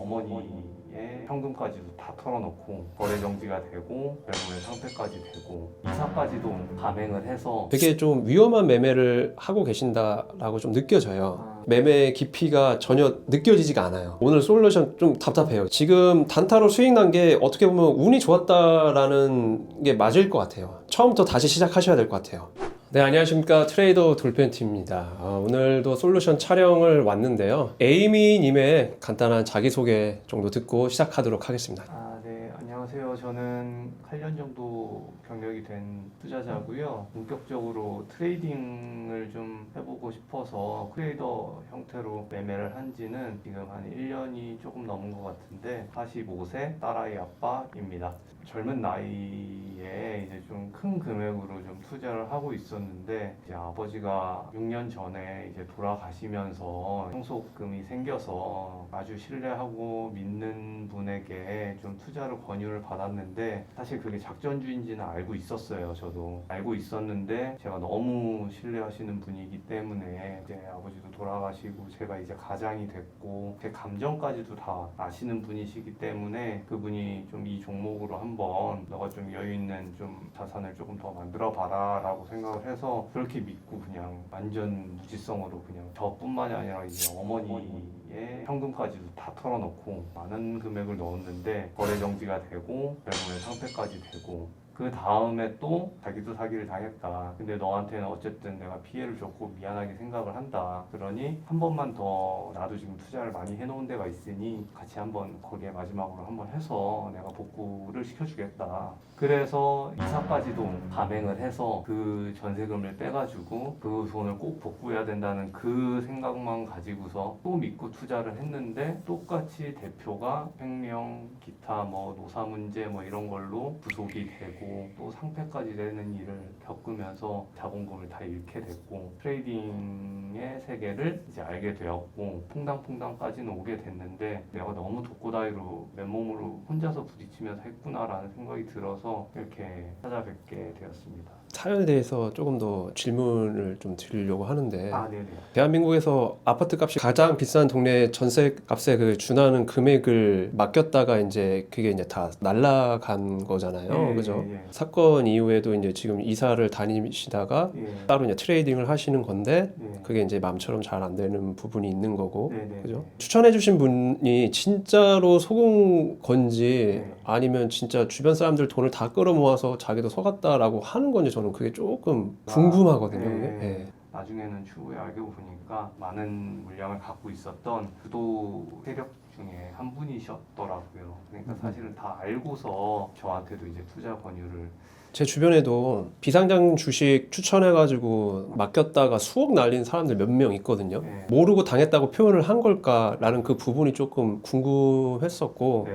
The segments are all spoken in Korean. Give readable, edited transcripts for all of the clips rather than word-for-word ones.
어머니의 현금까지도 다 털어놓고 거래 정지가 되고 결국에 상폐까지 되고 이사까지도 감행을 해서 되게 좀 위험한 매매를 하고 계신다라고 좀 느껴져요. 매매 깊이가 전혀 느껴지지가 않아요. 오늘 솔루션 좀 답답해요. 지금 단타로 수익 난 게 어떻게 보면 운이 좋았다라는 게 맞을 것 같아요. 처음부터 다시 시작하셔야 될 것 같아요. 네, 안녕하십니까. 트레이더 돌펜팀입니다. 오늘도 솔루션 촬영을 왔는데요. 에이미님의 간단한 자기소개 정도 듣고 시작하도록 하겠습니다. 네, 안녕하세요. 저는 8년 정도 경력이 된 투자자고요. 본격적으로 트레이딩을 좀 해보고 싶어서 트레이더 형태로 매매를 한 지는 지금 한 1년이 조금 넘은 것 같은데 45세 딸아이 아빠입니다. 젊은 나이에 이제 좀 큰 금액으로 좀 투자를 하고 있었는데 이제 아버지가 6년 전에 이제 돌아가시면서 상속금이 생겨서 아주 신뢰하고 믿는 분에게 좀 투자를 권유를 받았는데 사실 그게 작전주의인지는 알고 있었어요. 저도 알고 있었는데 제가 너무 신뢰하시는 분이기 때문에 이제 아버지도 돌아가시고 제가 이제 가장이 됐고 제 감정까지도 다 아시는 분이시기 때문에 그분이 좀 이 종목으로 한번 너가 좀 여유 있는 좀 자산을 조금 더 만들어 봐라 라고 생각을 해서 그렇게 믿고 그냥 완전 무지성으로 그냥 저뿐만이 아니라 이제 어머니의 현금까지도 다 털어놓고 많은 금액을 넣었는데 거래 정지가 되고 결국에 상폐까지 되고 그 다음에 또 자기도 사기를 당했다. 근데 너한테는 어쨌든 내가 피해를 줬고 미안하게 생각을 한다. 그러니 한 번만 더 나도 지금 투자를 많이 해놓은 데가 있으니 같이 한번 거기에 마지막으로 한번 해서 내가 복구를 시켜주겠다. 그래서 이사까지도 감행을 해서 그 전세금을 빼가지고 그 돈을 꼭 복구해야 된다는 그 생각만 가지고서 또 믿고 투자를 했는데 똑같이 대표가 횡령, 기타 뭐 노사 문제 뭐 이런 걸로 구속이 되고 또 상폐까지 되는 일을 겪으면서 자본금을 다 잃게 됐고 트레이딩의 세계를 이제 알게 되었고 퐁당퐁당까지는 오게 됐는데 내가 너무 독고다이로 맨몸으로 혼자서 부딪히면서 했구나라는 생각이 들어서 이렇게 찾아뵙게 되었습니다. 사연에 대해서 조금 더 질문을 좀 드리려고 하는데 네네. 대한민국에서 아파트 값이 가장 비싼 동네 전세 값에 그 준하는 금액을 맡겼다가 이제 그게 이제 다 날라간 거잖아요. 그죠? 사건 이후에도 이제 지금 이사를 다니시다가 따로 이제 트레이딩을 하시는 건데 그게 이제 마음처럼 잘 안 되는 부분이 있는 거고. 그죠? 추천해 주신 분이 진짜로 속은 건지 아니면 진짜 주변 사람들 돈을 다 끌어모아서 자기도 속았다라고 하는 건지 저는 그게 조금 궁금하거든요. 그게. 나중에는 추후에 알고 보니까 많은 물량을 갖고 있었던 구도 세력 중에 한 분이셨더라고요. 그러니까 사실은 다 알고서 저한테도 이제 투자 권유를 제 주변에도 비상장 주식 추천해가지고 맡겼다가 수억 날린 사람들 몇 명 있거든요. 모르고 당했다고 표현을 한 걸까라는 그 부분이 조금 궁금했었고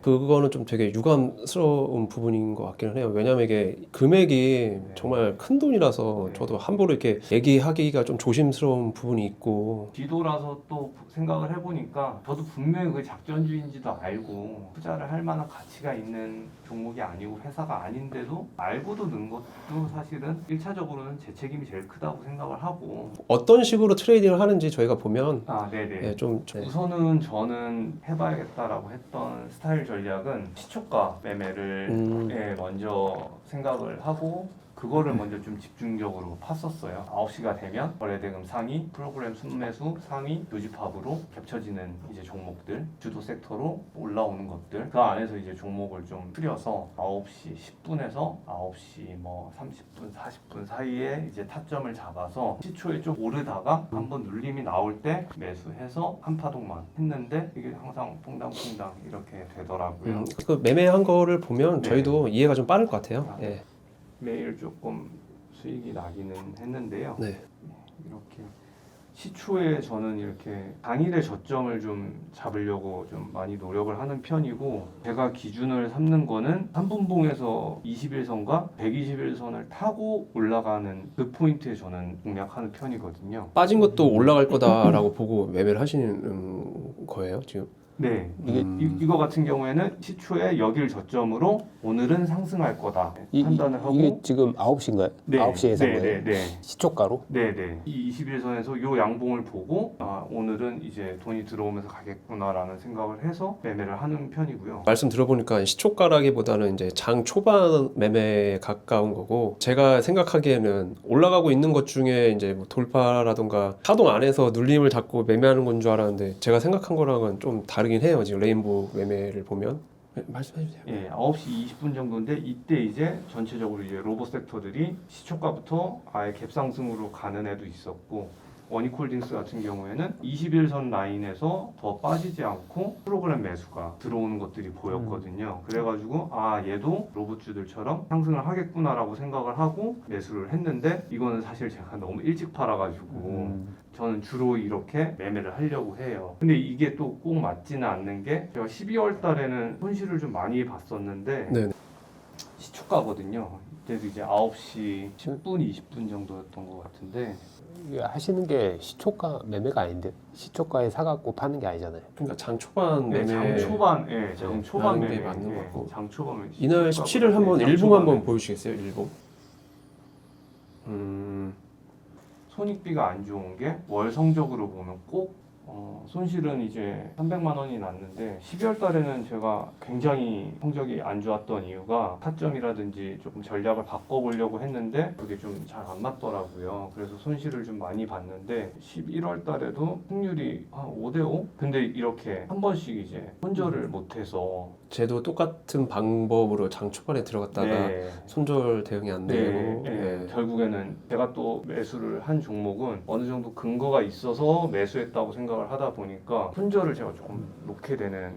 그거는 좀 되게 유감스러운 부분인 것 같기는 해요. 왜냐면 이게 금액이 정말 큰 돈이라서 저도 함부로 이렇게 얘기하기가 좀 조심스러운 부분이 있고 뒤돌아서 또 생각을 해보니까 저도 분명히 그게 작전주의인지도 알고 투자를 할 만한 가치가 있는 종목이 아니고 회사가 아닌데도 알고도 넣은 것도 사실은 1차적으로는 제 책임이 제일 크다고 생각을 하고 어떤 식으로 트레이딩을 하는지 저희가 보면 좀 우선은 저는 해봐야겠다라고 했던 스타일 전략은 시초가 매매를 먼저 생각을 하고 그거를 먼저 좀 집중적으로 팠었어요. 9시가 되면 거래대금 상위, 프로그램 순매수 상위, 요집합으로 겹쳐지는 이제 종목들, 주도 섹터로 올라오는 것들 그 안에서 이제 종목을 좀 추려서 9시 10분에서 9시 뭐 30분, 40분 사이에 이제 타점을 잡아서 시초에 좀 오르다가 한번 눌림이 나올 때 매수해서 한 파동만 했는데 이게 항상 퐁당퐁당 이렇게 되더라고요. 그 매매한 거를 보면 저희도 이해가 좀 빠를 것 같아요. 매일 조금 수익이 나기는 했는데요. 이렇게 시초에 저는 이렇게 당일의 저점을 좀 잡으려고 좀 많이 노력을 하는 편이고 제가 기준을 삼는 거는 3분봉에서 21선과 121선을 타고 올라가는 그 포인트에 저는 공략하는 편이거든요. 빠진 것도 올라갈 거다라고 보고 매매를 하시는 거예요 지금? 네. 이게 이거 같은 경우에는 시초에 여길 저점으로 오늘은 상승할 거다 판단을 하고 이게 지금 9시인가요? 네, 9시에 산 네, 거예요? 네, 네. 시초가로? 네네. 이 21선에서 요 양봉을 보고 아 오늘은 이제 돈이 들어오면서 가겠구나라는 생각을 해서 매매를 하는 편이고요. 말씀 들어보니까 시초가라기보다는 이제 장 초반 매매에 가까운 거고, 제가 생각하기에는 올라가고 있는 것 중에 이제 뭐 돌파라던가 파동 안에서 눌림을 잡고 매매하는 건 줄 알았는데, 제가 생각한 거랑은 좀 다르긴 해요. 지금 레인보우 매매를 보면. 네, 말씀해 주세요. 예, 9시 20분 정도인데 이때 이제 전체적으로 이제 로봇 섹터들이 시초가부터 아예 갭상승으로 가는 애도 있었고, 원익홀딩스 같은 경우에는 21선 라인에서 더 빠지지 않고 프로그램 매수가 들어오는 것들이 보였거든요. 그래가지고 아 얘도 로봇주들처럼 상승을 하겠구나라고 생각을 하고 매수를 했는데, 이거는 사실 제가 너무 일찍 팔아가지고 저는 주로 이렇게 매매를 하려고 해요. 근데 이게 또 꼭 맞지는 않는 게, 제가 12월 달에는 손실을 좀 많이 봤었는데 네. 시초가거든요. 이때도 이제 9시 10분, 20분 정도였던 것 같은데, 이게 하시는 게 시초가 매매가 아닌데 시초가에 사갖고 파는 게 아니잖아요. 그러니까 장 초반 네, 매매. 장 초반, 예, 장 초반 하는 게 매매, 맞는 예, 것 같고. 장 초반은 이날 시초가고, 17일 한번 장 일봉 초반에 한번 보여주시겠어요? 일봉. 손익비가 안 좋은 게 월 성적으로 보면 꼭 손실은 이제 300만 원이 났는데, 12월 달에는 제가 굉장히 성적이 안 좋았던 이유가 타점이라든지 조금 전략을 바꿔보려고 했는데 그게 좀 잘 안 맞더라고요. 그래서 손실을 좀 많이 봤는데, 11월 달에도 승률이 한 5대5? 근데 이렇게 한 번씩 이제 손절을 못해서 쟤도 똑같은 방법으로 장 초반에 들어갔다가 네. 손절 대응이 안 되고. 네. 결국에는 제가 또 매수를 한 종목은 어느 정도 근거가 있어서 매수했다고 생각을 하다 보니까 손절을 제가 조금 놓게 되는.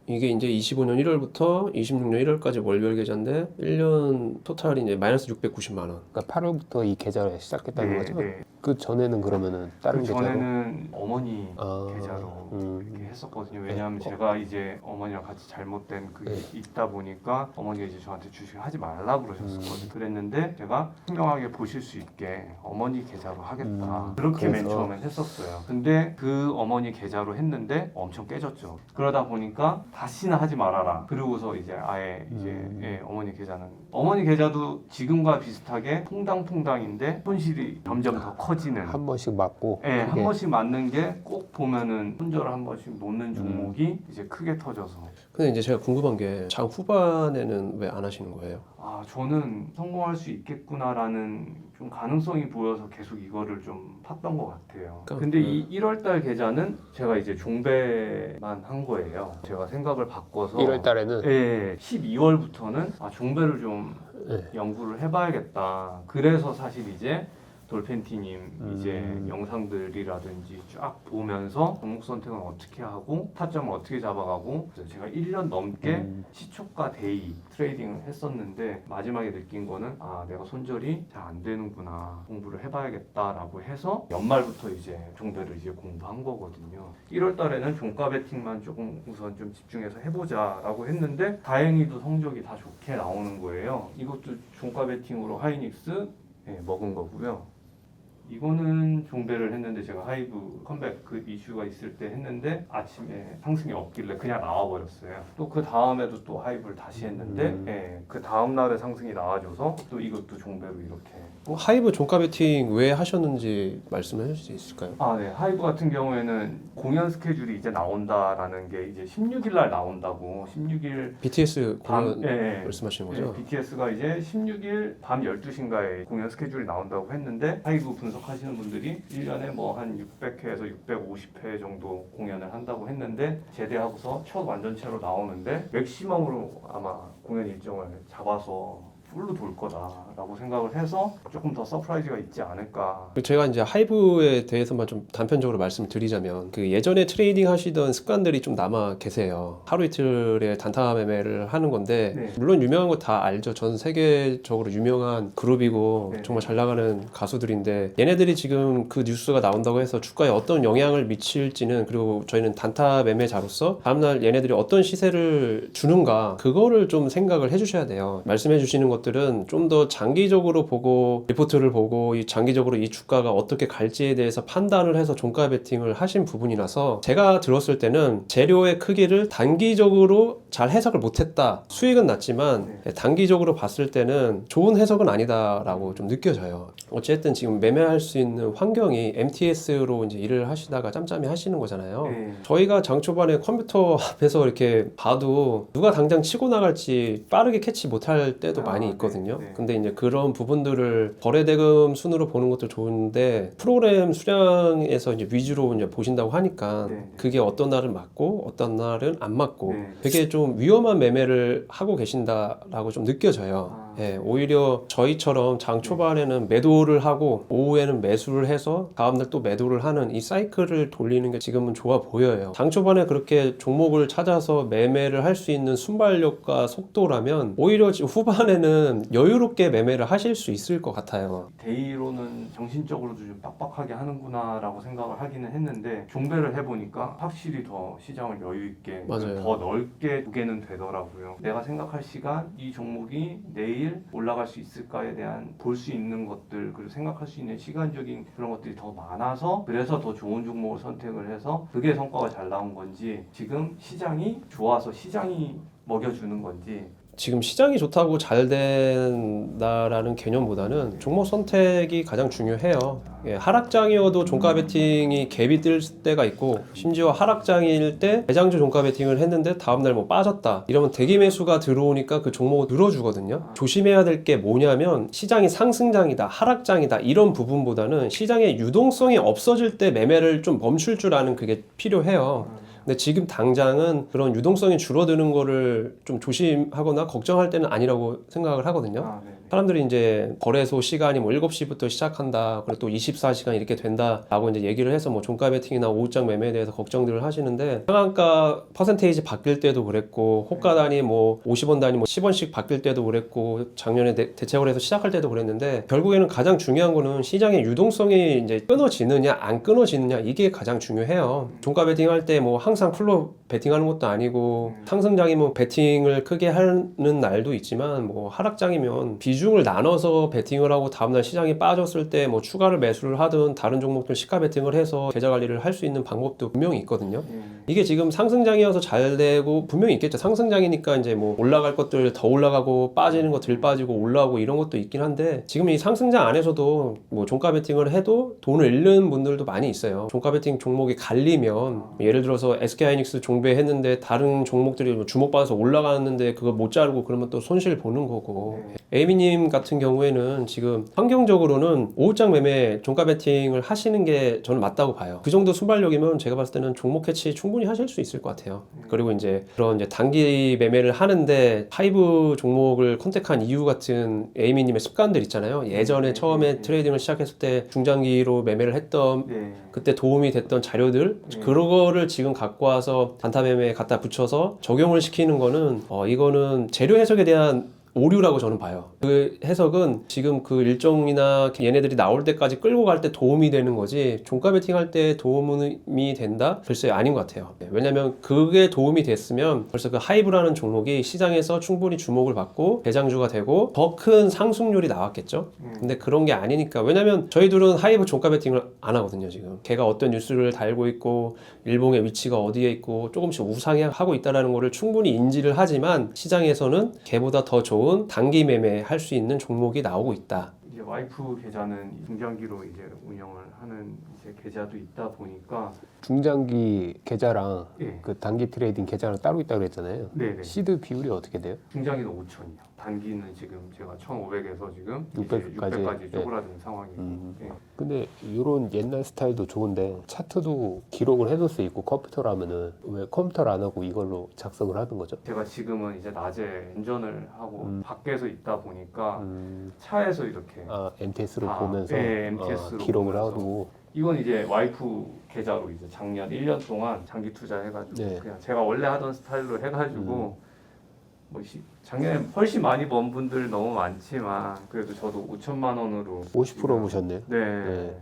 이게 이제 25년 1월부터 26년 1월까지 월별 계좌인데 1년 토탈이 이제 마이너스 690만 원. 그러니까 8월부터 이 계좌를 시작했다는 거죠? 네. 그 전에는 그러면은 다른 그 계좌로? 전에는 어머니 아, 계좌로 이렇게 했었거든요. 네. 왜냐하면 제가 이제 어머니랑 같이 잘못된 그게 있다 보니까 어머니가 이제 저한테 주식을 하지 말라 그러셨었거든요. 그랬는데 제가 투명하게 보실 수 있게 어머니 계좌로 하겠다. 그렇게 맨 그래서. 처음엔 했었어요. 근데 그 어머니 계좌로 했는데 엄청 깨졌죠. 그러다 보니까 다시는 하지 말아라. 그러고서 이제 아예 이제 예, 어머니 계좌도 지금과 비슷하게 퐁당퐁당인데 손실이 점점 더 커지는. 한 번씩 맞고 네, 한 그게 번씩 맞는 게 꼭 보면은 손절을 한 번씩 놓는 종목이 이제 크게 터져서, 근데 이제 제가 궁금한 게 장 후반에는 왜 안 하시는 거예요? 아 저는 성공할 수 있겠구나라는 좀 가능성이 보여서 계속 이거를 좀 팠던 것 같아요. 그러니까 근데 이 1월달 계좌는 제가 이제 종배만 한 거예요. 제가 생각을 바꿔서 1월 달에는 예, 12월부터는 아 종배를 좀 네. 연구를 해봐야겠다. 그래서 사실 이제 돌펜티님 이제 영상들이라든지 쫙 보면서 종목 선택은 어떻게 하고 타점을 어떻게 잡아가고, 그래서 제가 1년 넘게 시초가 데이 트레이딩을 했었는데 마지막에 느낀 거는 아 내가 손절이 잘 안 되는구나, 공부를 해봐야겠다라고 해서 연말부터 이제 종배를 이제 공부한 거거든요. 1월 달에는 종가 베팅만 조금 우선 좀 집중해서 해보자라고 했는데 다행히도 성적이 다 좋게 나오는 거예요. 이것도 종가 베팅으로 하이닉스 먹은 거고요. 이거는 종배를 했는데 제가 하이브 컴백 그 이슈가 있을 때 했는데 아침에 상승이 없길래 그냥 나와버렸어요. 또 그 다음에도 또 하이브를 다시 했는데 그 다음 날에 상승이 나와줘서 또 이것도 종배로 이렇게. 하이브 종가 베팅 왜 하셨는지 말씀해 주실 수 있을까요? 아, 네. 하이브 같은 경우에는 공연 스케줄이 이제 나온다라는 게 이제 16일 날 나온다고. 16일 BTS 밤, 공연 말씀하시는 거죠? BTS가 이제 16일 밤 12시인가에 공연 스케줄이 나온다고 했는데, 하이브 분석하시는 분들이 1년에 뭐 한 600회에서 650회 정도 공연을 한다고 했는데, 제대하고서 첫 완전체로 나오는데 맥시멈으로 아마 공연 일정을 잡아서 풀로 돌 거다라고 생각을 해서 조금 더 서프라이즈가 있지 않을까. 제가 이제 하이브에 대해서만 좀 단편적으로 말씀을 드리자면, 그 예전에 트레이딩 하시던 습관들이 좀 남아 계세요. 하루 이틀에 단타 매매를 하는 건데, 네. 물론 유명한 거 다 알죠. 전 세계적으로 유명한 그룹이고 네. 정말 잘 나가는 가수들인데, 얘네들이 지금 그 뉴스가 나온다고 해서 주가에 어떤 영향을 미칠지는, 그리고 저희는 단타 매매자로서 다음날 얘네들이 어떤 시세를 주는가, 그거를 좀 생각을 해주셔야 돼요. 말씀해 주시는 것들은 좀 더 장기적으로 보고 리포트를 보고 이 장기적으로 이 주가가 어떻게 갈지에 대해서 판단을 해서 종가 베팅을 하신 부분이라서 제가 들었을 때는 재료의 크기를 단기적으로 잘 해석을 못했다. 수익은 났지만 단기적으로 봤을 때는 좋은 해석은 아니다라고 좀 느껴져요. 어쨌든 지금 매매할 수 있는 환경이 MTS로 이제 일을 하시다가 짬짬이 하시는 거잖아요. 네. 저희가 장 초반에 컴퓨터 앞에서 이렇게 봐도 누가 당장 치고 나갈지 빠르게 캐치 못할 때도 많이 있거든요. 네. 근데 이제 그런 부분들을 거래대금 순으로 보는 것도 좋은데 프로그램 수량에서 이제 위주로 이제 보신다고 하니까 네. 그게 어떤 날은 맞고 어떤 날은 안 맞고 네. 되게 좀 위험한 매매를 하고 계신다라고 좀 느껴져요. 예, 오히려 저희처럼 장 초반에는 매도를 하고 오후에는 매수를 해서 다음날 또 매도를 하는 이 사이클을 돌리는 게 지금은 좋아 보여요. 장 초반에 그렇게 종목을 찾아서 매매를 할 수 있는 순발력과 속도라면 오히려 지금 후반에는 여유롭게 매매를 하실 수 있을 것 같아요. 데이로는 정신적으로도 좀 빡빡하게 하는구나라고 생각을 하기는 했는데 종배를 해보니까 확실히 더 시장을 여유 있게 맞아요. 더 넓게 두게는 되더라고요. 내가 생각할 시간 이 종목이 내일 올라갈 수 있을까에 대한 볼 수 있는 것들 그리고 생각할 수 있는 시간적인 그런 것들이 더 많아서 그래서 더 좋은 종목을 선택을 해서 그게 성과가 잘 나온 건지 지금 시장이 좋아서 시장이 먹여주는 건지 지금 시장이 좋다고 잘 된다라는 개념보다는 종목 선택이 가장 중요해요. 예, 하락장이어도 종가 베팅이 갭이 뜰 때가 있고 심지어 하락장일 때 대장주 종가 베팅을 했는데 다음날 뭐 빠졌다 이러면 대기 매수가 들어오니까 그 종목을 늘어주거든요. 조심해야 될 게 뭐냐면 시장이 상승장이다 하락장이다 이런 부분보다는 시장의 유동성이 없어질 때 매매를 좀 멈출 줄 아는 그게 필요해요. 근데 지금 당장은 그런 유동성이 줄어드는 거를 좀 조심하거나 걱정할 때는 아니라고 생각을 하거든요. 사람들이 이제 거래소 시간이 뭐 7시부터 시작한다. 그리고 또 24시간 이렇게 된다라고 이제 얘기를 해서 뭐 종가 베팅이나 오후장 매매에 대해서 걱정들을 하시는데 상한가 퍼센테이지 바뀔 때도 그랬고 호가 단위 뭐 50원 단위 뭐 10원씩 바뀔 때도 그랬고 작년에 대체거래에서 시작할 때도 그랬는데 결국에는 가장 중요한 거는 시장의 유동성이 이제 끊어지느냐 안 끊어지느냐 이게 가장 중요해요. 종가 베팅 할 때 뭐 항상 풀로 베팅하는 것도 아니고 상승장이면 베팅을 크게 하는 날도 있지만 뭐 하락장이면 비중을 나눠서 베팅을 하고 다음날 시장이 빠졌을 때 뭐 추가를 매수를 하든 다른 종목들 시가 베팅을 해서 계좌 관리를 할 수 있는 방법도 분명히 있거든요. 이게 지금 상승장이어서 잘 되고 분명히 있겠죠. 상승장이니까 이제 뭐 올라갈 것들 더 올라가고 빠지는 거 덜 빠지고 올라오고 이런 것도 있긴 한데 지금 이 상승장 안에서도 뭐 종가 베팅을 해도 돈을 잃는 분들도 많이 있어요. 종가 베팅 종목이 갈리면 예를 들어서 SK하이닉스 종배했는데 다른 종목들이 뭐 주목받아서 올라가는데 그거 못 자르고 그러면 또 손실 보는 거고 에이미님 같은 경우에는 지금 환경적으로는 오후장 매매 종가 베팅을 하시는 게 저는 맞다고 봐요. 그 정도 순발력이면 제가 봤을 때는 종목 캐치 충분히 하실 수 있을 것 같아요. 그리고 이제 그런 이제 단기 매매를 하는데 하이브 종목을 컨택한 이유 같은 에이미님의 습관들 있잖아요. 예전에 처음에 트레이딩을 시작했을 때 중장기로 매매를 했던 그때 도움이 됐던 자료들 그거를 지금 갖고 와서 단타 매매에 갖다 붙여서 적용을 시키는 거는 이거는 재료 해석에 대한 오류라고 저는 봐요. 그 해석은 지금 그 일정이나 얘네들이 나올 때까지 끌고 갈 때 도움이 되는 거지 종가 베팅할 때 도움이 된다? 글쎄요 아닌 것 같아요. 왜냐면 그게 도움이 됐으면 벌써 그 하이브라는 종목이 시장에서 충분히 주목을 받고 대장주가 되고 더 큰 상승률이 나왔겠죠. 근데 그런 게 아니니까 왜냐면 저희들은 하이브 종가 베팅을 안 하거든요. 지금 걔가 어떤 뉴스를 달고 있고 일봉의 위치가 어디에 있고 조금씩 우상향하고 있다는 거를 충분히 인지를 하지만 시장에서는 걔보다 더 좋은 단기 매매 할 수 있는 종목이 나오고 있다. 이제 와이프 계좌는 중장기로 이제 운영을 하는 이제 계좌도 있다 보니까 중장기 계좌랑 예. 그 단기 트레이딩 계좌랑 따로 있다고 그랬잖아요. 네네. 시드 비율이 어떻게 돼요? 중장기는 5천이요. 단기는 지금 제가 1,500에서 지금 600까지 600까지 쪼그라든 상황이고. 예. 근데 이런 옛날 스타일도 좋은데 차트도 기록을 해둘 수 있고 컴퓨터라면은 왜 컴퓨터를 안 하고 이걸로 작성을 하는 거죠? 제가 지금은 이제 낮에 운전을 하고 밖에서 있다 보니까 차에서 이렇게 MTS로 아, 보면서 네, MTS 로 기록을 보면서. 하고 이건 이제 와이프 계좌로 이제 작년 1년 동안 장기 투자해가지고 네. 그냥 제가 원래 하던 스타일로 해가지고 뭐 작년에 훨씬 많이 번 분들 너무 많지만 그래도 저도 5천만 원으로 50% 보셨네요. 네. 네.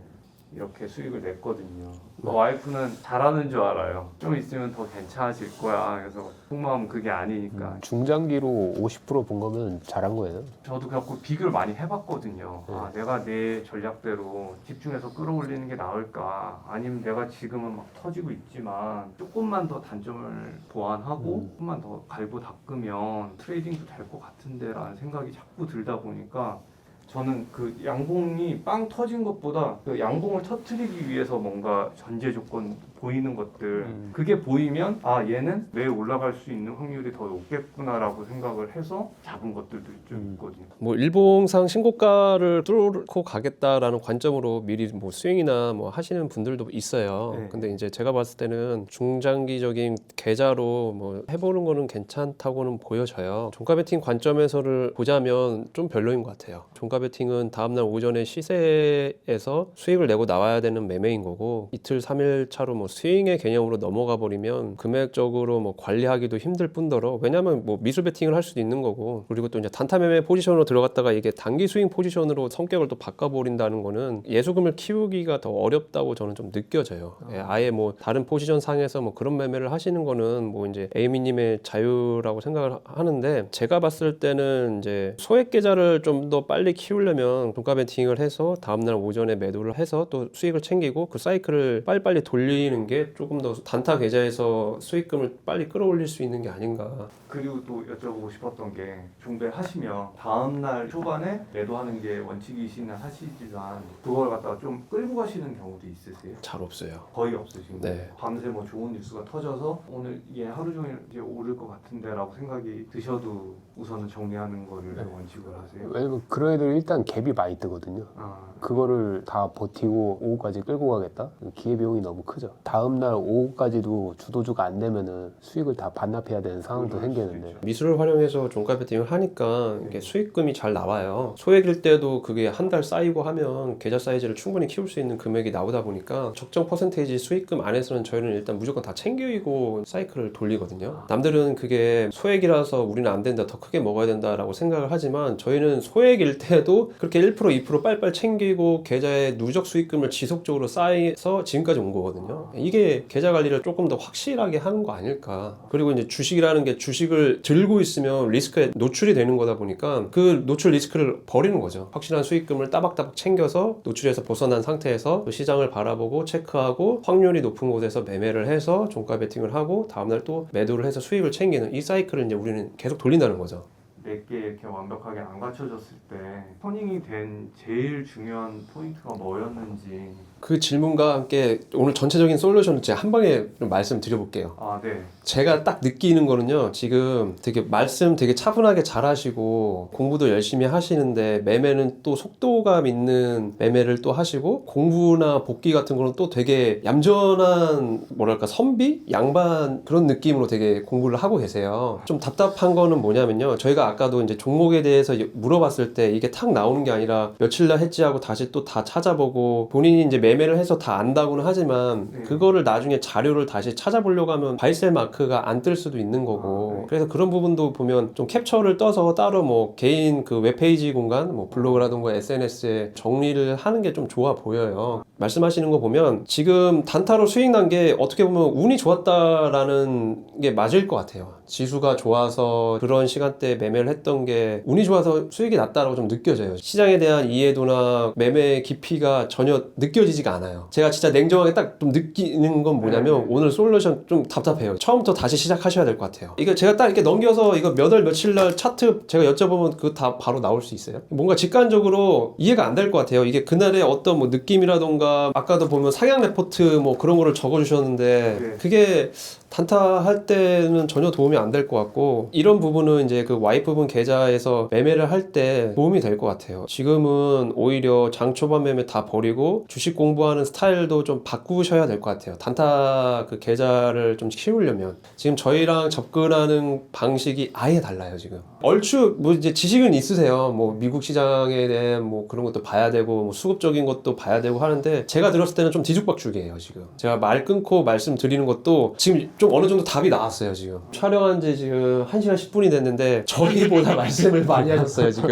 이렇게 수익을 냈거든요. 와이프는 잘하는 줄 알아요. 좀 있으면 더 괜찮아질 거야. 그래서 속마음 그게 아니니까. 중장기로 50%본 거면 잘한 거예요. 저도 그래갖고 비교를 많이 해봤거든요. 아, 내가 내 전략대로 집중해서 끌어올리는 게 나을까? 아니면 내가 지금은 막 터지고 있지만 조금만 더 단점을 보완하고 조금만 더 갈고 닦으면 트레이딩도 될 것 같은데 라는 생각이 자꾸 들다 보니까 저는 그 양봉이 빵 터진 것보다 그 양봉을 터트리기 위해서 뭔가 전제 조건 보이는 것들 그게 보이면 아 얘는 내일 올라갈 수 있는 확률이 더 높겠구나라고 생각을 해서 잡은 것들도 좀 있거든요. 뭐 일봉상 신고가를 뚫고 가겠다라는 관점으로 미리 뭐 스윙이나 뭐 하시는 분들도 있어요. 네. 근데 이제 제가 봤을 때는 중장기적인 계좌로 뭐 해보는 거는 괜찮다고는 보여져요. 종가 베팅 관점에서를 보자면 좀 별로인 것 같아요. 종가 베팅은 다음날 오전에 시세에서 수익을 내고 나와야 되는 매매인 거고 이틀 3일 차로 뭐 스윙의 개념으로 넘어가 버리면 금액적으로 뭐 관리하기도 힘들 뿐더러 왜냐면 뭐 미술 베팅을 할 수도 있는 거고 그리고 또 이제 단타 매매 포지션으로 들어갔다가 이게 단기 스윙 포지션으로 성격을 또 바꿔버린다는 거는 예수금을 키우기가 더 어렵다고 저는 좀 느껴져요. 아예 뭐 다른 포지션 상에서 뭐 그런 매매를 하시는 거는 뭐 이제 에이미님의 자유라고 생각을 하는데 제가 봤을 때는 이제 소액 계좌를 좀 더 빨리 키우려면 종가 베팅을 해서 다음날 오전에 매도를 해서 또 수익을 챙기고 그 사이클을 빨리빨리 돌리는 게 조금 더 단타 계좌에서 수익금을 빨리 끌어올릴 수 있는 게 아닌가. 그리고 또 여쭤보고 싶었던 게 종배하시면 다음날 초반에 매도하는 게 원칙이시는 하시지만 그걸 갖다가 좀 끌고 가시는 경우도 있으세요? 잘 없어요. 거의 없으신 거예요? 네. 밤새 뭐 좋은 뉴스가 터져서 오늘 이게 하루 종일 이제 오를 것 같은데 라고 생각이 드셔도 우선은 정리하는 거를 원칙으로 하세요? 왜냐면 그런 애들 일단 갭이 많이 뜨거든요. 아, 그거를 다 버티고 오후까지 끌고 가겠다? 기회비용이 너무 크죠. 다음날 오후까지도 주도주가 안 되면은 수익을 다 반납해야 되는 상황도 생기는데 미술을 활용해서 종가 베팅을 하니까 이게 수익금이 잘 나와요. 소액일 때도 그게 한 달 쌓이고 하면 계좌 사이즈를 충분히 키울 수 있는 금액이 나오다 보니까 적정 퍼센테이지 수익금 안에서는 저희는 일단 무조건 다 챙기고 사이클을 돌리거든요. 남들은 그게 소액이라서 우리는 안 된다, 더 크게 먹어야 된다라고 생각을 하지만 저희는 소액일 때도 그렇게 1% 2% 빨빨 챙기고 계좌에 누적 수익금을 지속적으로 쌓여서 지금까지 온 거거든요. 이게 계좌 관리를 조금 더 확실하게 하는 거 아닐까. 그리고 이제 주식이라는 게 주식을 들고 있으면 리스크에 노출이 되는 거다 보니까 그 노출 리스크를 버리는 거죠. 확실한 수익금을 따박따박 챙겨서 노출에서 벗어난 상태에서 또 시장을 바라보고 체크하고 확률이 높은 곳에서 매매를 해서 종가 베팅을 하고 다음날 또 매도를 해서 수익을 챙기는 이 사이클을 이제 우리는 계속 돌린다는 거죠. 내게 이렇게 완벽하게 안 갖춰졌을 때 터닝이 된 제일 중요한 포인트가 뭐였는지. 그 질문과 함께 오늘 전체적인 솔루션을 제가 한 방에 좀 말씀드려볼게요. 아, 네. 제가 딱 느끼는 거는요, 지금 되게 말씀 되게 차분하게 잘 하시고 공부도 열심히 하시는데 매매는 또 속도감 있는 매매를 또 하시고 공부나 복귀 같은 거는 또 되게 얌전한 뭐랄까 선비? 양반 그런 느낌으로 되게 공부를 하고 계세요. 좀 답답한 거는 뭐냐면요, 저희가 아까도 이제 종목에 대해서 물어봤을 때 이게 탁 나오는 게 아니라 며칠날 했지하고 다시 또 다 찾아보고 본인이 이제 매매를 해서 다 안다고는 하지만 그거를 나중에 자료를 다시 찾아보려고 하면 바이셀 마크가 안 뜰 수도 있는 거고 그래서 그런 부분도 보면 좀 캡처를 떠서 따로 뭐 개인 그 웹페이지 공간 뭐 블로그라든가 SNS에 정리를 하는 게 좀 좋아 보여요. 말씀하시는 거 보면 지금 단타로 수익 난 게 어떻게 보면 운이 좋았다라는 게 맞을 것 같아요. 지수가 좋아서 그런 시간대에 매매를 했던 게 운이 좋아서 수익이 났다라고 좀 느껴져요. 시장에 대한 이해도나 매매 깊이가 전혀 느껴지지가 않아요. 제가 진짜 냉정하게 딱 좀 느끼는 건 뭐냐면 오늘 솔루션 좀 답답해요. 처음부터 다시 시작하셔야 될 것 같아요. 이거 제가 딱 이렇게 넘겨서 이거 몇 월 며칠 날 차트 제가 여쭤보면 그거 다 바로 나올 수 있어요. 뭔가 직관적으로 이해가 안 될 것 같아요. 이게 그날의 어떤 뭐 느낌이라던가 아까도 보면 상향 레포트 뭐 그런 거를 적어주셨는데 그게 단타 할 때는 전혀 도움이 안 될 것 같고 이런 부분은 이제 그 와이프분 계좌에서 매매를 할 때 도움이 될 것 같아요. 지금은 오히려 장 초반 매매 다 버리고 주식 공부하는 스타일도 좀 바꾸셔야 될 것 같아요. 단타 그 계좌를 좀 키우려면 지금 저희랑 접근하는 방식이 아예 달라요. 지금 얼추 뭐 이제 지식은 있으세요. 뭐 미국 시장에 대한 뭐 그런 것도 봐야 되고 뭐 수급적인 것도 봐야 되고 하는데 제가 들었을 때는 좀 뒤죽박죽이에요. 지금 제가 말 끊고 말씀드리는 것도 지금 좀 어느 정도 답이 나왔어요. 지금 촬영한 지 지금 1시간 10분이 됐는데 저희보다 말씀을 많이 하셨어요. 지금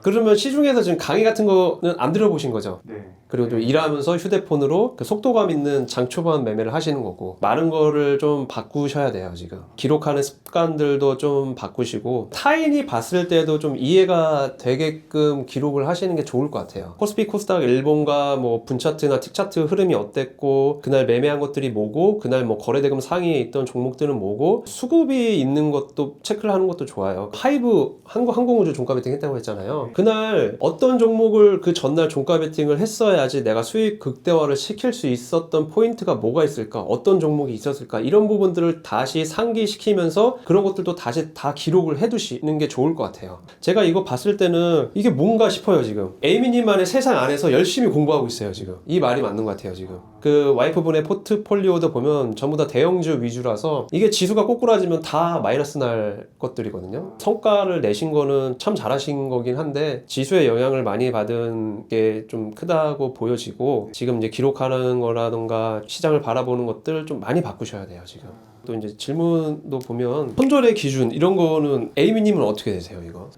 그러면 시중에서 지금 강의 같은 거는 안 들어보신 거죠? 네. 그리고 또 일하면서 휴대폰으로 그 속도감 있는 장초반 매매를 하시는 거고 많은 거를 좀 바꾸셔야 돼요 지금. 기록하는 습관들도 좀 바꾸시고 타인이 봤을 때도 좀 이해가 되게끔 기록을 하시는 게 좋을 것 같아요. 코스피 코스닥 일본과 뭐 분차트나 틱차트 흐름이 어땠고 그날 매매한 것들이 뭐고 그날 뭐 거래대금 상위에 있던 종목들은 뭐고 수급이 있는 것도 체크를 하는 것도 좋아요. 하이브 항공우주 종가 베팅 했다고 했잖아요. 그날 어떤 종목을 그 전날 종가 베팅을 했어야지 내가 수익 극대화를 시킬 수 있었던 포인트가 뭐가 있을까, 어떤 종목이 있었을까, 이런 부분들을 다시 상기시키면서 그런 것들도 다시 다 기록을 해두시는 게 좋을 것 같아요. 제가 이거 봤을 때는 이게 뭔가 싶어요 지금. 에이미님만의 세상 안에서 열심히 공부하고 있어요 지금. 이 말이 맞는 것 같아요 지금. 그 와이프분의 포트폴리오도 보면 전부 다 대형주 위주라서 이게 지수가 꼬꾸라지면 다 마이너스 날 것들이거든요. 성과를 내신 거는 참 잘하신 거긴 한데 지수의 영향을 많이 받은 게 좀 크다고 보여지고 지금 이제 기록하는 거라던가 시장을 바라보는 것들 좀 많이 바꾸셔야 돼요 지금. 또 이제 질문도 보면 손절의 기준 이런 거는 에이미님은 어떻게 되세요 이거? 2%.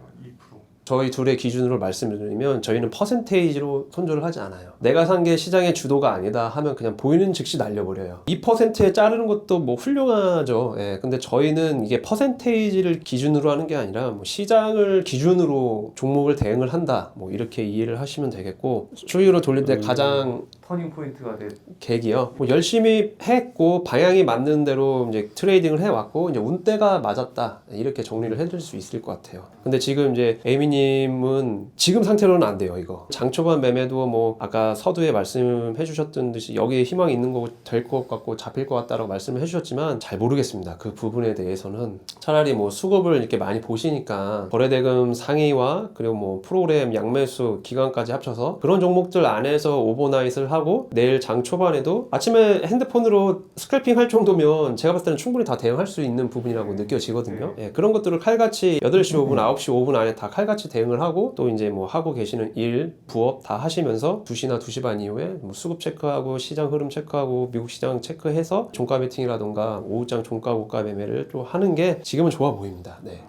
저희 둘의 기준으로 말씀드리면 저희는 퍼센테이지로 손절을 하지 않아요. 내가 산 게 시장의 주도가 아니다 하면 그냥 보이는 즉시 날려버려요. 2%에 자르는 것도 뭐 훌륭하죠. 예, 근데 저희는 이게 퍼센테이지를 기준으로 하는 게 아니라 뭐 시장을 기준으로 종목을 대응을 한다. 뭐 이렇게 이해를 하시면 되겠고 수익으로 돌릴 때 가장 터닝 포인트가 돼. 계기요. 뭐 열심히 했고 방향이 맞는 대로 이제 트레이딩을 해왔고 이제 운때가 맞았다 이렇게 정리를 해드릴 수 있을 것 같아요. 근데 지금 이제 에이미님은 지금 상태로는 안 돼요 이거. 장초반 매매도 뭐 아까 서두에 말씀해 주셨던 듯이 여기에 희망이 있는 거 될 것 같고 잡힐 것 같다라고 말씀을 해주셨지만 잘 모르겠습니다. 그 부분에 대해서는 차라리 뭐 수급을 이렇게 많이 보시니까 거래대금 상위와 그리고 뭐 프로그램 양매수 기간까지 합쳐서 그런 종목들 안에서 오버나잇을 하고 내일 장 초반에도 아침에 핸드폰으로 스크래핑 할 정도면 제가 봤을 때는 충분히 다 대응할 수 있는 부분이라고 느껴지거든요. 예, 그런 것들을 칼같이 8시 5분, 9시 5분 안에 다 칼같이 대응을 하고 또 이제 뭐 하고 계시는 일, 부업 다 하시면서 2시나 2시 반 이후에 뭐 수급 체크하고 시장 흐름 체크하고 미국 시장 체크해서 종가 베팅이라던가 오후장 종가 고가 매매를 또 하는 게 지금은 좋아 보입니다. 네.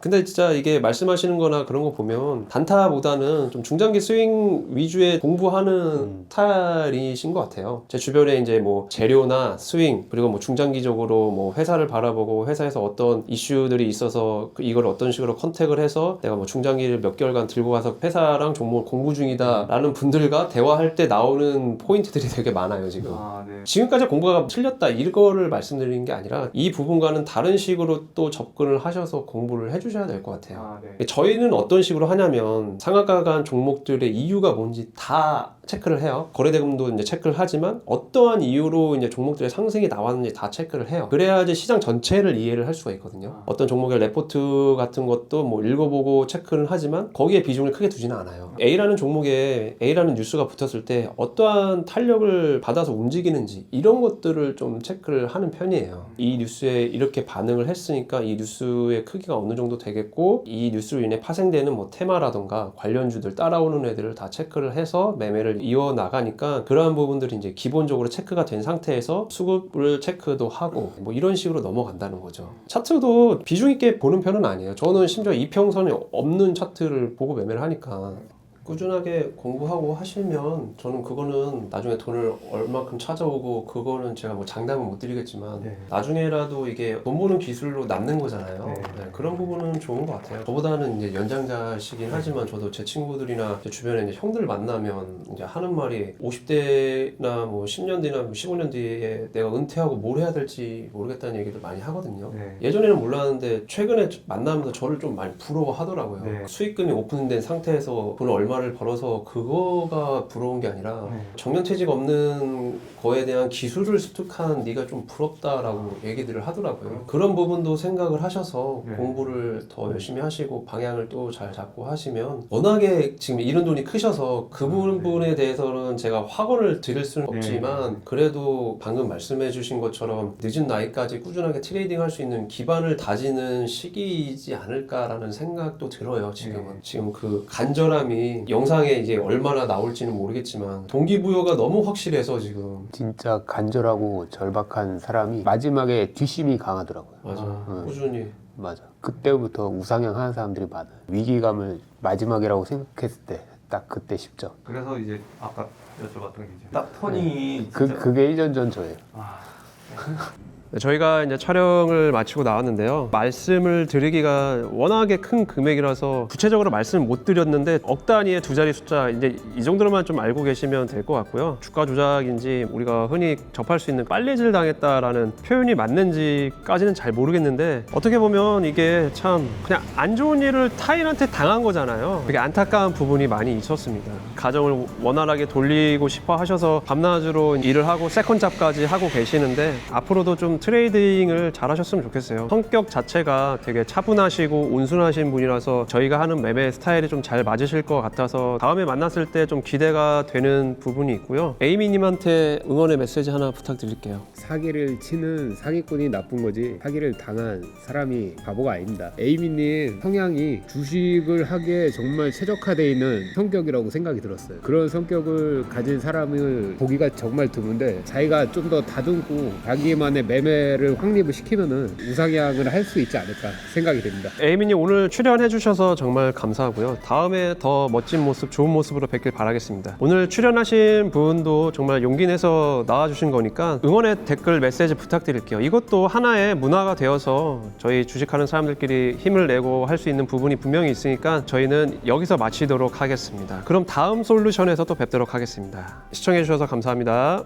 근데 진짜 이게 말씀하시는 거나 그런 거 보면 단타보다는 좀 중장기 스윙 위주의 공부하는 스타일이신 것 같아요. 제 주변에 이제 뭐 재료나 스윙 그리고 뭐 중장기적으로 뭐 회사를 바라보고 회사에서 어떤 이슈들이 있어서 이걸 어떤 식으로 컨택을 해서 내가 뭐 중장기를 몇 개월간 들고 가서 회사랑 종목을 공부 중이다 라는 분들과 대화할 때 나오는 포인트들이 되게 많아요 지금. 네. 지금까지 공부가 틀렸다 이거를 말씀드리는 게 아니라 이 부분과는 다른 식으로 또 접근을 하셔서 공부를 해주셔야 될 것 같아요. 네. 저희는 어떤 식으로 하냐면 상한가 간 종목들의 이유가 뭔지 다 체크를 해요. 거래대금도 이제 체크를 하지만 어떠한 이유로 이제 종목들의 상승이 나왔는지 다 체크를 해요. 그래야지 시장 전체를 이해를 할 수가 있거든요. 어떤 종목의 레포트 같은 것도 뭐 읽어보고 체크를 하지만 거기에 비중을 크게 두지는 않아요. A라는 종목에 A라는 뉴스가 붙었을 때 어떠한 탄력을 받아서 움직이는지 이런 것들을 좀 체크를 하는 편이에요. 이 뉴스에 이렇게 반응을 했으니까 이 뉴스의 크기가 어느 정도 되겠고 이 뉴스로 인해 파생되는 뭐 테마라던가 관련주들 따라오는 애들을 다 체크를 해서 매매를 이어나가니까 그러한 부분들이 이제 기본적으로 체크가 된 상태에서 수급을 체크도 하고 뭐 이런 식으로 넘어간다는 거죠. 차트도 비중 있게 보는 편은 아니에요. 저는 심지어 이평선이 없는 차트를 보고 매매를 하니까 꾸준하게 공부하고 하시면 저는 그거는 나중에 돈을 얼마큼 찾아오고 그거는 제가 뭐 장담은 못 드리겠지만 나중에라도 이게 돈 버는 기술로 남는 거잖아요. 네, 그런 부분은 좋은 것 같아요. 저보다는 이제 연장자시긴 하지만 저도 제 친구들이나 제 주변에 이제 형들 만나면 이제 하는 말이 50대나 뭐 10년 뒤나 15년 뒤에 내가 은퇴하고 뭘 해야 될지 모르겠다는 얘기를 많이 하거든요. 예전에는 몰랐는데 최근에 만나면서 저를 좀 많이 부러워하더라고요. 수익금이 오픈된 상태에서 돈을 얼마를 벌어서 그거가 부러운 게 아니라 정년퇴직 없는 거에 대한 기술을 습득한 네가 좀 부럽다라고 얘기들을 하더라고요. 그런 부분도 생각을 하셔서 공부를 더 열심히 하시고 방향을 또 잘 잡고 하시면 워낙에 지금 이런 돈이 크셔서 그 부분에 대해서는 제가 확언을 드릴 수는 없지만 그래도 방금 말씀해 주신 것처럼 늦은 나이까지 꾸준하게 트레이딩 할 수 있는 기반을 다지는 시기이지 않을까라는 생각도 들어요. 지금은. 지금 그 간절함이 영상에 이제 얼마나 나올지는 모르겠지만 동기부여가 너무 확실해서 지금 진짜 간절하고 절박한 사람이 마지막에 뒷심이 강하더라고요. 맞아 꾸준히 맞아. 그때부터 우상향 하는 사람들이 많아. 위기감을 마지막이라고 생각했을 때 딱 그때 쉽죠. 그래서 이제 아까 여쭤봤던 게 이제 딱 터닝이 그게 1년 전 저예요. 아, 저희가 이제 촬영을 마치고 나왔는데요. 말씀을 드리기가 워낙에 큰 금액이라서 구체적으로 말씀을 못 드렸는데 억 단위의 두 자리 숫자 이제 이 정도로만 좀 알고 계시면 될 것 같고요. 주가 조작인지 우리가 흔히 접할 수 있는 빨래질 당했다라는 표현이 맞는지까지는 잘 모르겠는데 어떻게 보면 이게 참 그냥 안 좋은 일을 타인한테 당한 거잖아요. 되게 안타까운 부분이 많이 있었습니다. 가정을 원활하게 돌리고 싶어 하셔서 밤낮으로 일을 하고 세컨잡까지 하고 계시는데 앞으로도 좀 트레이딩을 잘 하셨으면 좋겠어요. 성격 자체가 되게 차분하시고 온순하신 분이라서 저희가 하는 매매 스타일이 좀 잘 맞으실 것 같아서 다음에 만났을 때 좀 기대가 되는 부분이 있고요. 에이미님한테 응원의 메시지 하나 부탁드릴게요. 사기를 치는 사기꾼이 나쁜 거지 사기를 당한 사람이 바보가 아닙니다. 에이미님 성향이 주식을 하기에 정말 최적화되어 있는 성격이라고 생각이 들었어요. 그런 성격을 가진 사람을 보기가 정말 드문데 자기가 좀 더 다듬고 자기만의 매매를 확립을 시키면은 우상향을 할 수 있지 않을까 생각이 됩니다. 에이미님 오늘 출연해 주셔서 정말 감사하고요. 다음에 더 멋진 모습, 좋은 모습으로 뵙길 바라겠습니다. 오늘 출연하신 분도 정말 용기 내서 나와주신 거니까 응원의 댓글 메시지 부탁드릴게요. 이것도 하나의 문화가 되어서 저희 주식하는 사람들끼리 힘을 내고 할 수 있는 부분이 분명히 있으니까 저희는 여기서 마치도록 하겠습니다. 그럼 다음 솔루션에서 또 뵙도록 하겠습니다. 시청해 주셔서 감사합니다.